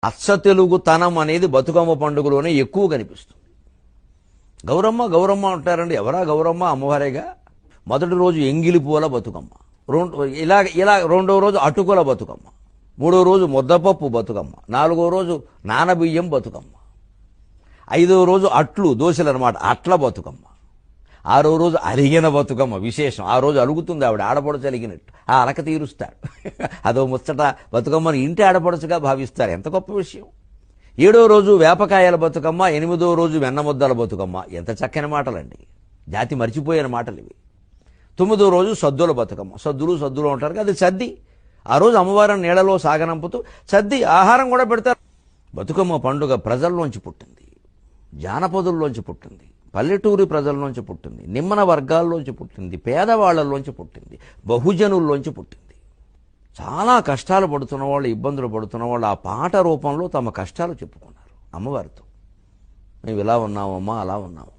అచ్చ తెలుగుతనం అనేది బతుకమ్మ పండుగలోనే ఎక్కువ కనిపిస్తుంది. గౌరమ్మ గౌరమ్మ అంటారండి. ఎవరా గౌరమ్మ? అమ్మవారేగా. మొదటి రోజు ఎంగిలి పూల బతుకమ్మ, ఇలా రెండో రోజు అటుకుల బతుకమ్మ, మూడో రోజు ముద్దపప్పు బతుకమ్మ, నాలుగో రోజు నానబియ్యం బతుకమ్మ, ఐదో రోజు అట్లు దోశలు అనమాట అట్ల బతుకమ్మ, ఆరో రోజు అలిగిన బతుకమ్మ. విశేషం, ఆ రోజు అలుగుతుంది ఆవిడ, ఆడపడుచు అలిగినట్టు ఆ అలక తీరుస్తారు. అదో ముచ్చట. బతుకమ్మని ఇంటి ఆడపడుచుగా భావిస్తారు. ఎంత గొప్ప విషయం. ఏడో రోజు వేపకాయల బతుకమ్మ, ఎనిమిదో రోజు వెన్నముద్దల బతుకమ్మ. ఎంత చక్కని మాటలండి, జాతి మర్చిపోయిన మాటలు ఇవి. తొమ్మిదో రోజు సద్దుల బతుకమ్మ. సద్దులు ఉంటారు కదా, అది సద్ది. ఆ రోజు అమ్మవారిని నీళ్ళలో సాగనంపుతూ సద్ది ఆహారం కూడా పెడతారు. బతుకమ్మ పండుగ ప్రజల్లోంచి పుట్టింది, జానపదుల్లోంచి పుట్టింది, పల్లెటూరి ప్రజల్లోంచి పుట్టింది, నిమ్మన వర్గాల్లోంచి పుట్టింది, పేదవాళ్లలోంచి పుట్టింది, బహుజనుల్లోంచి పుట్టింది. చాలా కష్టాలు పడుతున్న వాళ్ళు, ఇబ్బందులు పడుతున్న వాళ్ళు ఆ పాట రూపంలో తమ కష్టాలు చెప్పుకున్నారు అమ్మవారితో. మేము ఇలా ఉన్నామమ్మా, అలా ఉన్నాము.